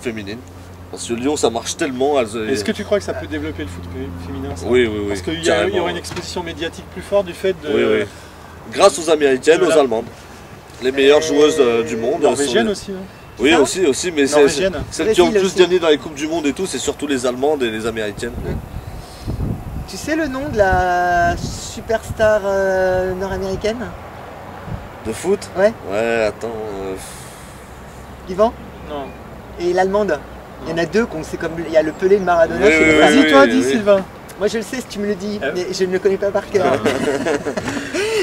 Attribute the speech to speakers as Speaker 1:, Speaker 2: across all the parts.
Speaker 1: féminine. Parce que Lyon, ça marche tellement.
Speaker 2: Est-ce que tu crois que ça peut développer le foot féminin ça?
Speaker 1: Oui, oui, oui.
Speaker 2: Parce qu'il y aura une exposition médiatique plus forte du fait de...
Speaker 1: Oui, oui. Grâce aux Américaines, aux Allemandes. Les meilleures joueuses du monde.
Speaker 2: Norvégiennes aussi, non?
Speaker 1: Oui, aussi, mais celles qui ont le plus
Speaker 3: aussi.
Speaker 1: gagné dans les Coupes du Monde et tout, c'est surtout les Allemandes et les Américaines.
Speaker 3: Tu sais le nom de la superstar nord-américaine?
Speaker 1: De foot?
Speaker 3: Ouais.
Speaker 1: Ouais, attends.
Speaker 3: Yvan?
Speaker 2: Non.
Speaker 3: Et l'allemande? Il y en a deux, c'est comme il y a le Pelé de Maradona.
Speaker 1: Oui,
Speaker 3: chez les
Speaker 1: oui,
Speaker 3: Brésiliens.
Speaker 2: Vas-y, toi, dis Sylvain.
Speaker 3: Moi je le sais si tu me le dis, mais je ne le connais pas par cœur.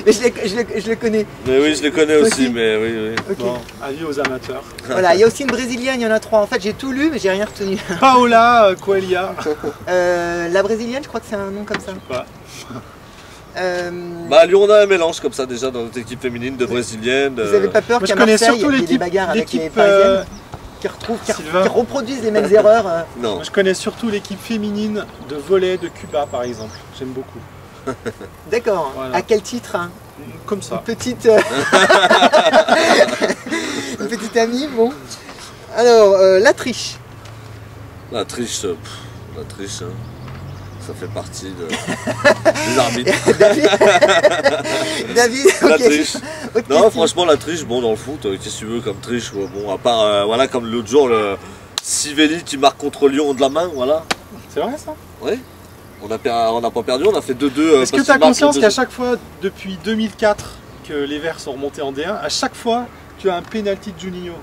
Speaker 3: Mais je le connais.
Speaker 1: Mais oui, je les connais
Speaker 3: Toi
Speaker 1: aussi,
Speaker 3: aussi
Speaker 1: mais oui.
Speaker 3: Ok.
Speaker 2: Bon, avis aux amateurs.
Speaker 3: Voilà, il y a aussi une brésilienne, il y en a trois. En fait, j'ai tout lu, mais j'ai rien retenu.
Speaker 2: Paola Coelha.
Speaker 3: La brésilienne, je crois que c'est un nom comme ça.
Speaker 2: Pas.
Speaker 1: Bah, à Lyon, on a un mélange comme ça déjà dans notre équipe féminine de brésiliennes.
Speaker 3: Vous n'avez pas peur
Speaker 2: Moi, je
Speaker 3: qu'à
Speaker 2: connais
Speaker 3: Marseille,
Speaker 2: surtout
Speaker 3: il y ait des bagarres avec les parisiennes qui reproduisent les mêmes erreurs?
Speaker 1: Non.
Speaker 2: Moi, je connais surtout l'équipe féminine de volley de Cuba, par exemple. J'aime beaucoup.
Speaker 3: D'accord.
Speaker 2: Voilà.
Speaker 3: À quel titre?
Speaker 2: Comme ça.
Speaker 3: Une petite... une petite amie, bon. Alors, la triche.
Speaker 1: La triche, hein, ça fait partie des arbitres.
Speaker 3: David,
Speaker 1: La
Speaker 3: ok.
Speaker 1: triche.
Speaker 3: Ok,
Speaker 1: Non,
Speaker 3: si.
Speaker 1: franchement, la triche, bon, dans le foot, qu'est-ce que tu veux comme triche? Bon, à part, voilà, comme l'autre jour, le Sivelli qui marque contre Lyon de la main, voilà.
Speaker 2: C'est vrai ça?
Speaker 1: Oui. On n'a pas perdu, on a fait 2-2.
Speaker 2: Est-ce que tu as conscience qu'à chaque fois, depuis 2004, que les Verts sont remontés en D1, à chaque fois, tu as un penalty de Juninho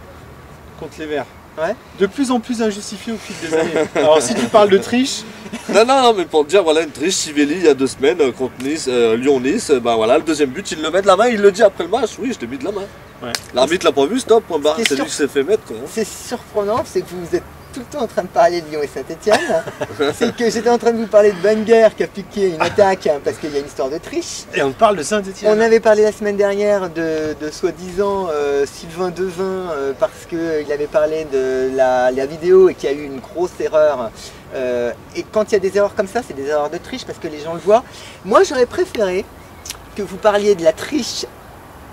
Speaker 2: contre les Verts?
Speaker 3: Ouais.
Speaker 2: De plus en plus injustifié au fil des années. Alors si tu parles de triche,
Speaker 1: Non, mais pour te dire, voilà, une triche, Sivelli, il y a 2 semaines, contre Nice, Lyon-Nice, ben voilà, le deuxième but, il le met de la main, il le dit après le match, oui, je l'ai mis de la main.
Speaker 2: ouais.
Speaker 1: L'arbitre l'a pas vu, stop, point barre,
Speaker 3: Ce qui est
Speaker 1: c'est lui
Speaker 3: sûr-
Speaker 1: qui s'est fait mettre, quoi.
Speaker 3: C'est surprenant, c'est que vous êtes tout le temps en train de parler de Lyon et Saint-Etienne. C'est que j'étais en train de vous parler de Wenger qui a piqué une attaque parce qu'il y a une histoire de triche.
Speaker 2: Et on parle de Saint-Etienne.
Speaker 3: On avait parlé la semaine dernière de soi-disant Sylvain Devin parce qu'il avait parlé de la vidéo et qu'il y a eu une grosse erreur. Et quand il y a des erreurs comme ça, c'est des erreurs de triche parce que les gens le voient. Moi, j'aurais préféré que vous parliez de la triche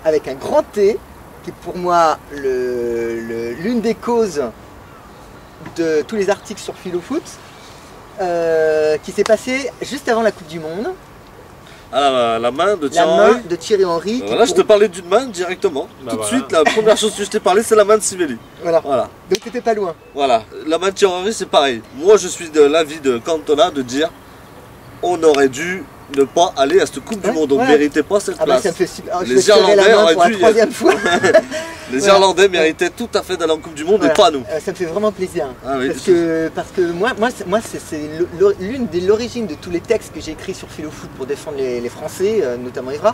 Speaker 3: avec un grand T, qui est pour moi l'une des causes de tous les articles sur Philofoot, qui s'est passé juste avant la Coupe du Monde.
Speaker 1: Ah, la main de
Speaker 3: La
Speaker 1: Thierry
Speaker 3: main
Speaker 1: Henry.
Speaker 3: de Thierry Henry.
Speaker 1: Voilà, je te parlais d'une main directement.
Speaker 2: Bah
Speaker 1: Tout de
Speaker 2: voilà.
Speaker 1: suite, la première chose que je t'ai parlé, c'est la main de Sivelli.
Speaker 3: Voilà.
Speaker 1: Voilà.
Speaker 3: Donc t'étais pas loin.
Speaker 1: Voilà. La main de Thierry Henry, c'est pareil. Moi, je suis de l'avis de Cantona de dire on aurait dû ne pas aller à cette Coupe du Monde. On ne
Speaker 3: ouais.
Speaker 1: méritait pas cette
Speaker 3: Ah bah
Speaker 1: place.
Speaker 3: ça me fait super. Je
Speaker 1: Les
Speaker 3: vais serrer la
Speaker 1: Irlandais
Speaker 3: main
Speaker 1: auraient
Speaker 3: pour la
Speaker 1: dû-
Speaker 3: troisième fois.
Speaker 1: Les
Speaker 3: Voilà.
Speaker 1: Irlandais méritaient tout à fait d'aller en Coupe du Monde
Speaker 3: Voilà.
Speaker 1: et pas nous.
Speaker 3: Ça me fait vraiment plaisir.
Speaker 1: Ah oui,
Speaker 3: parce que moi c'est l'une des l'origine de tous les textes que j'ai écrits sur Philofoot pour défendre les Français, notamment Evra.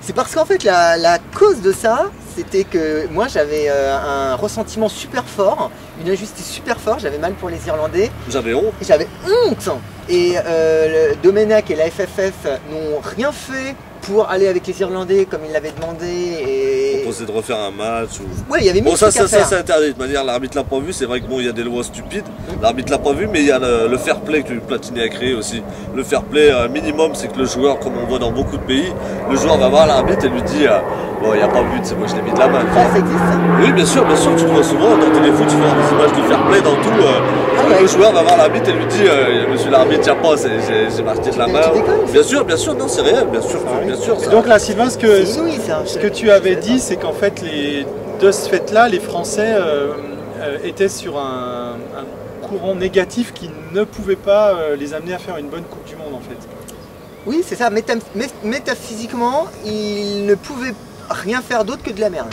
Speaker 3: C'est parce qu'en fait la cause de ça, c'était que moi j'avais un ressentiment super fort, une injustice super forte, j'avais mal pour les Irlandais,
Speaker 1: J'avais honte.
Speaker 3: et j'avais honte. Et le Domenech et la FFF n'ont rien fait pour aller avec les Irlandais comme ils l'avaient demandé. Et...
Speaker 1: Proposé de refaire un match. Ou...
Speaker 3: Ouais, il y avait mille
Speaker 1: Bon, ça
Speaker 3: trucs à faire.
Speaker 1: c'est interdit. De toute manière, l'arbitre l'a pas vu. C'est vrai que bon, il y a des lois stupides. L'arbitre l'a pas vu, mais il y a le fair play que Platini a créé aussi. Le fair play minimum, c'est que le joueur, comme on voit dans beaucoup de pays, le joueur va voir l'arbitre et lui dit bon, il n'y a pas but, c'est moi je l'ai mis de la main.
Speaker 3: Ça existe ça.
Speaker 1: Oui, bien sûr, tu le vois souvent dans téléfoot, tu vois des images de fair play dans tout.
Speaker 3: ouais.
Speaker 1: Le joueur va voir l'arbitre et lui dit monsieur l'arbitre, il n'y a pas, j'ai marqué de la
Speaker 3: Mais
Speaker 1: main.
Speaker 3: tu déconnes,
Speaker 1: Bien sûr, non, c'est réel, bien sûr.
Speaker 2: Et
Speaker 1: Ça-
Speaker 2: donc là, Sylvain, ce que tu avais
Speaker 3: c'est
Speaker 2: dit, c'est qu'en fait, de ce fait-là, les Français étaient sur un courant négatif qui ne pouvait pas les amener à faire une bonne Coupe du Monde, en fait.
Speaker 3: Oui, c'est ça. Métaphysiquement, ils ne pouvaient rien faire d'autre que de la merde.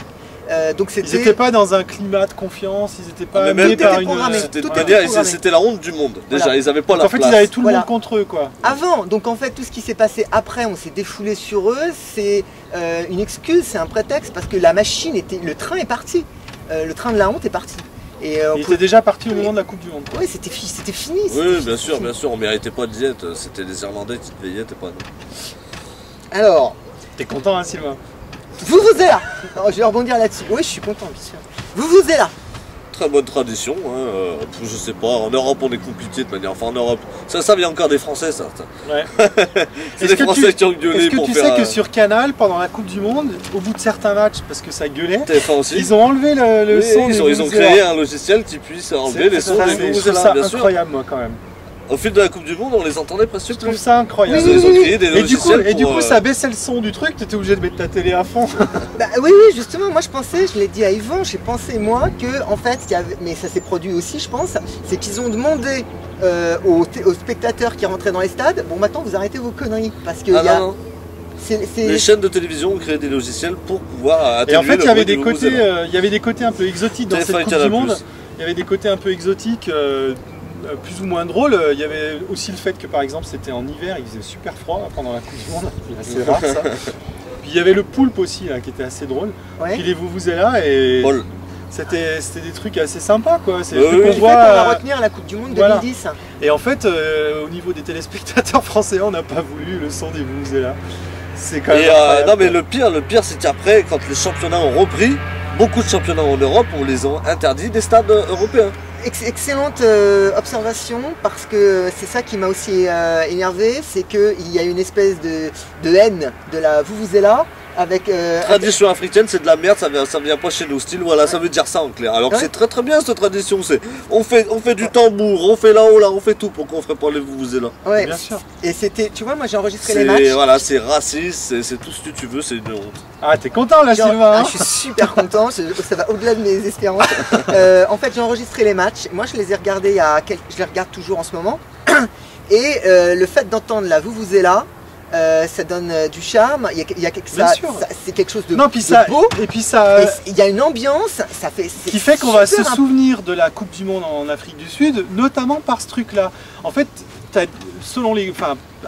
Speaker 3: Donc
Speaker 2: Ils n'étaient pas dans un climat de confiance, ils n'étaient pas
Speaker 1: mais
Speaker 2: amenés
Speaker 1: même
Speaker 2: par
Speaker 3: était
Speaker 2: une...
Speaker 3: programmé.
Speaker 1: C'était
Speaker 3: Tout
Speaker 1: de
Speaker 3: était
Speaker 1: manière,
Speaker 3: programmé.
Speaker 1: c'était la honte du monde. Déjà,
Speaker 3: Voilà.
Speaker 1: ils n'avaient pas
Speaker 2: Donc,
Speaker 1: la
Speaker 2: en fait,
Speaker 1: place.
Speaker 2: ils avaient tout le
Speaker 3: Voilà.
Speaker 2: monde contre eux, quoi.
Speaker 3: Avant, donc en fait, tout ce qui s'est passé après, on s'est défoulé sur eux, c'est une excuse, c'est un prétexte, parce que la machine était, le train est parti, le train de la honte est parti. Et
Speaker 2: Ils étaient déjà partis au moment de la Coupe du Monde.
Speaker 3: ouais, c'était fini.
Speaker 1: Oui, bien sûr, on méritait pas de diète. C'était les Irlandais qui devaient et pas nous.
Speaker 3: Alors,
Speaker 2: T'es content, hein, Sylvain?
Speaker 3: vous êtes là. Alors, je vais rebondir là-dessus. Oui, je suis content, bien sûr. Vous êtes là.
Speaker 1: très bonne tradition. Hein. Je sais pas, en Europe on est compliqué de manière. Enfin en Europe, ça vient encore des Français, ça.
Speaker 2: Ouais.
Speaker 1: C'est les Français qui ont gueulé pour faire.
Speaker 2: Est-ce que tu sais que sur Canal, pendant la Coupe du Monde, au bout de certains matchs, parce que ça gueulait,
Speaker 1: TF1 aussi.
Speaker 2: ils ont enlevé le
Speaker 1: Oui,
Speaker 2: son.
Speaker 1: ils ont créé un logiciel qui puisse enlever les sons des Vuvuzela, bien sûr.
Speaker 2: C'est incroyable, moi, quand même.
Speaker 1: Au fil de la Coupe du Monde, on les entendait presque
Speaker 2: Je
Speaker 1: plus.
Speaker 2: trouve ça incroyable.
Speaker 1: Ils ont créé des logiciels
Speaker 2: et du coup, ça baissait le son du truc, tu étais obligé de mettre ta télé à fond.
Speaker 3: Bah, oui, justement, moi je pensais, je l'ai dit à Yvan, j'ai pensé moi que, en fait, mais ça s'est produit aussi, je pense, c'est qu'ils ont demandé aux spectateurs qui rentraient dans les stades, bon, maintenant vous arrêtez vos conneries, parce que
Speaker 1: non. Les chaînes de télévision ont créé des logiciels pour pouvoir atténuer.
Speaker 2: Et en fait, il y avait
Speaker 1: des
Speaker 2: côtés un peu exotiques dans cette Coupe du Monde. Il y avait des côtés un peu exotiques. Plus ou moins drôle, il y avait aussi le fait que par exemple c'était en hiver, il faisait super froid pendant la Coupe du Monde, c'est assez rare ça. Puis il y avait le poulpe aussi là, qui était assez drôle, puis les Vuvuzela et c'était des trucs assez sympas quoi. C'est
Speaker 3: qu'on va retenir la Coupe du Monde 2010.
Speaker 2: Et en fait au niveau des téléspectateurs français, on n'a pas voulu le son des Vuvuzela. C'est quand même
Speaker 1: non mais le pire c'est qu'après quand les championnats ont repris, beaucoup de championnats en Europe, on les a interdits des stades européens.
Speaker 3: Excellente observation, parce que c'est ça qui m'a aussi énervé, c'est qu'il y a une espèce de haine de la Vuvuzela avec...
Speaker 1: tradition africaine, c'est de la merde, ça vient pas chez nous, style, voilà, ça veut dire ça en clair. Alors que c'est très très bien cette tradition, on fait du tambour, on fait là-haut, là, on fait tout pour qu'on ferait pas les Vuvuzela.
Speaker 3: Ouais, bien sûr. Et c'était, tu vois, moi j'ai enregistré les matchs.
Speaker 1: Voilà, c'est raciste, c'est tout ce que tu veux, c'est une honte.
Speaker 2: Ah, t'es content là, Sylvain hein?
Speaker 3: Je suis super content, ça va au-delà de mes espérances. En fait, j'ai enregistré les matchs, moi je les ai regardés je les regarde toujours en ce moment. Et le fait d'entendre la Vuvuzela, ça donne du charme, c'est quelque chose de, beau.
Speaker 2: Et puis ça,
Speaker 3: il y a une ambiance,
Speaker 2: qui fait qu'on va se souvenir de la Coupe du Monde en Afrique du Sud, notamment par ce truc-là. En fait,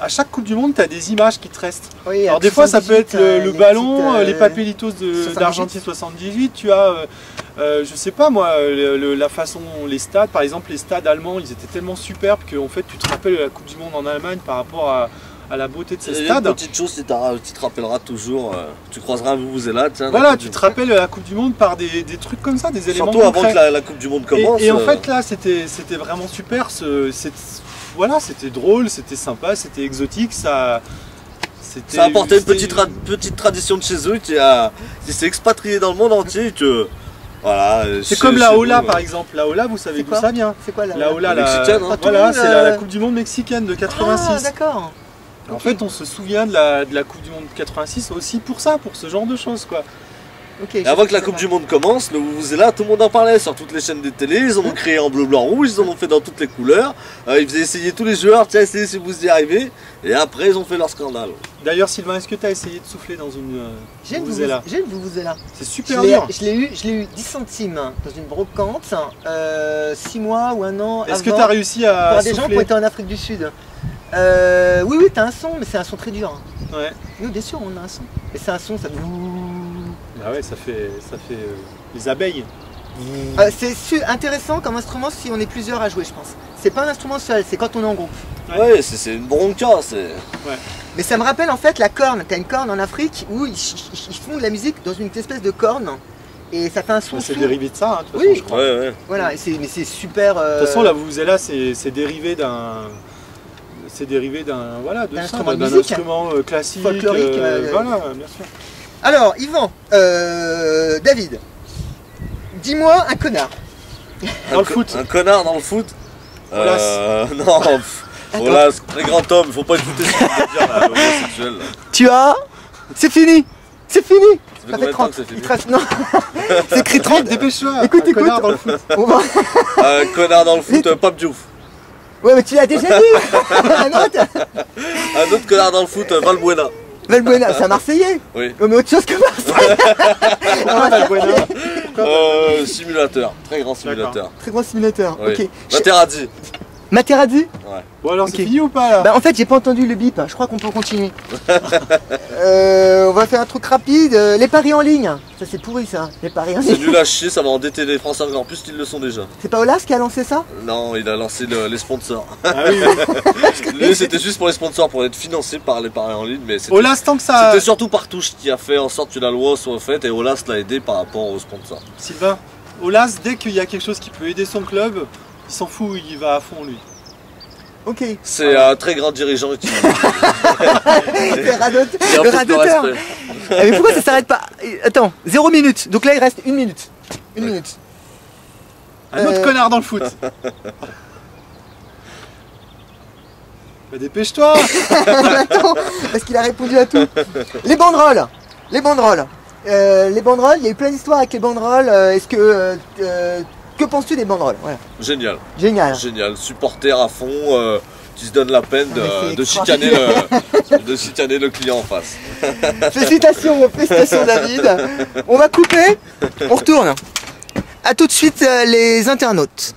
Speaker 2: à chaque Coupe du Monde, tu as des images qui te restent.
Speaker 3: Oui,
Speaker 2: alors des fois, ça peut être le ballon, les papelitos d'Argentine 78. Tu as, je sais pas moi, la façon, les stades, par exemple, les stades allemands, ils étaient tellement superbes que en fait, tu te rappelles la Coupe du Monde en Allemagne par rapport à la beauté de ces stades.
Speaker 1: Une petite chose, tu te rappelleras toujours, tu croiseras un Vuvuzela.
Speaker 2: Voilà, tu te rappelles la Coupe du Monde par des trucs comme ça, des éléments
Speaker 1: surtout avant que la Coupe du Monde commence.
Speaker 2: Et en fait, là, c'était vraiment super. Voilà, c'était drôle, c'était sympa, c'était exotique, ça
Speaker 1: apportait une petite tradition de chez eux qui s'est expatriée dans le monde entier. Voilà,
Speaker 2: c'est comme la Ola par exemple. La Ola, vous savez d'où ça vient?
Speaker 3: C'est quoi
Speaker 2: la Ola?
Speaker 1: Mexicaine.
Speaker 2: Voilà, c'est la Coupe du Monde mexicaine de 86.
Speaker 3: Ah, d'accord.
Speaker 2: En fait, on se souvient de la Coupe du Monde 86 aussi pour ça, pour ce genre de choses quoi.
Speaker 1: Et avant que la Coupe du Monde commence, le Vuvuzela, tout le monde en parlait sur toutes les chaînes de télé, ils en ont créé en bleu, blanc, rouge, ils en ont fait dans toutes les couleurs, ils faisaient essayer tous les joueurs, tiens, essayez si vous y arrivez, et après ils ont fait leur scandale.
Speaker 2: D'ailleurs Sylvain, est-ce que tu as essayé de souffler dans une Vuvuzela?
Speaker 3: J'ai une Vuvuzela.
Speaker 2: C'est super dur.
Speaker 3: Je l'ai eu 10 centimes dans une brocante, 6 mois ou 1 an.
Speaker 2: Est-ce que tu as réussi à
Speaker 3: pour
Speaker 2: souffler?
Speaker 3: des gens qui ont été en Afrique du Sud. Oui, t'as un son, mais c'est un son très dur.
Speaker 2: Ouais.
Speaker 3: Oui, bien sûr, on a un son. Mais c'est un son, ça...
Speaker 2: Ah ouais, ça fait les abeilles.
Speaker 3: C'est intéressant comme instrument si on est plusieurs à jouer, je pense. C'est pas un instrument seul, c'est quand on est en groupe.
Speaker 1: Ouais, c'est une bronca,
Speaker 3: Ouais. Mais ça me rappelle en fait la corne. T'as une corne en Afrique où ils font de la musique dans une espèce de corne. Et ça fait un son.
Speaker 2: C'est dérivé de ça, hein, de toute
Speaker 3: façon,
Speaker 2: je crois.
Speaker 1: Ouais.
Speaker 3: Voilà, mais c'est super...
Speaker 2: De toute façon, la Vuvuzela, c'est dérivé d'un... C'est dérivé d'un instrument classique,
Speaker 3: folklorique.
Speaker 2: Voilà, bien sûr.
Speaker 3: Alors, Yvan, David, dis-moi un connard.
Speaker 2: Dans le foot.
Speaker 1: Un connard dans le foot
Speaker 2: Olas.
Speaker 1: Non, Olas, très grand homme, il faut pas écouter ce qu'il veut dire là, l'homosexuel.
Speaker 3: Tu as... C'est fini. C'est fini.
Speaker 1: Ça fait 30. C'est fini.
Speaker 3: Non, c'est écrit 30.
Speaker 2: Dépêche-toi.
Speaker 3: Écoute.
Speaker 2: Connard dans le foot.
Speaker 1: Un connard dans le foot, Pape Diouf.
Speaker 3: Ouais, mais tu l'as déjà dit.
Speaker 1: Un autre connard dans le foot, Valbuena.
Speaker 3: Valbuena, c'est un Marseillais.
Speaker 1: Oui.
Speaker 3: Mais autre chose que Marseille.
Speaker 2: Valbuena.
Speaker 1: Simulateur, très grand simulateur.
Speaker 3: Très grand simulateur,
Speaker 1: Oui.
Speaker 3: ok.
Speaker 1: Materazzi.
Speaker 3: Materazzi?
Speaker 1: Ouais.
Speaker 2: Bon alors c'est fini ou pas là?
Speaker 3: Bah en fait j'ai pas entendu le bip, je crois qu'on peut continuer. On va faire un truc rapide, les paris en ligne. Ça c'est pourri ça, les paris en ligne.
Speaker 1: C'est nul à chier, ça va endetter les Français encore plus qu'ils le sont déjà.
Speaker 3: C'est pas Olas qui a lancé ça?
Speaker 1: Non, il a lancé les sponsors.
Speaker 2: Ah oui,
Speaker 1: Lui c'était juste pour les sponsors, pour être financé par les paris en ligne. Mais
Speaker 2: Olas tant que ça...
Speaker 1: C'était surtout Partouche qui a fait en sorte que la loi soit faite et Olas l'a aidé par rapport aux sponsors.
Speaker 2: Sylvain, Olas, dès qu'il y a quelque chose qui peut aider son club, il s'en fout, il va à fond lui.
Speaker 3: Ok.
Speaker 1: C'est un très grand dirigeant qui
Speaker 3: Le
Speaker 1: a un peu de
Speaker 3: radoteur.
Speaker 1: respect.
Speaker 3: Mais pourquoi ça s'arrête pas? Attends, 0 minute. Donc là il reste 1 minute. 1 minute.
Speaker 2: Un autre connard dans le foot. Bah, dépêche-toi.
Speaker 3: Attends, parce qu'il a répondu à tout. Les banderoles. Les banderoles. Les banderoles, il y a eu plein d'histoires avec les banderoles. Est-ce que... que penses-tu des banderoles? Voilà.
Speaker 1: Génial.
Speaker 3: Génial.
Speaker 1: Génial. Supporter à fond, qui se donne la peine
Speaker 3: mais
Speaker 1: de
Speaker 3: c'est
Speaker 1: chicaner le client en face.
Speaker 3: Félicitations David. On va couper, on retourne. A tout de suite les internautes.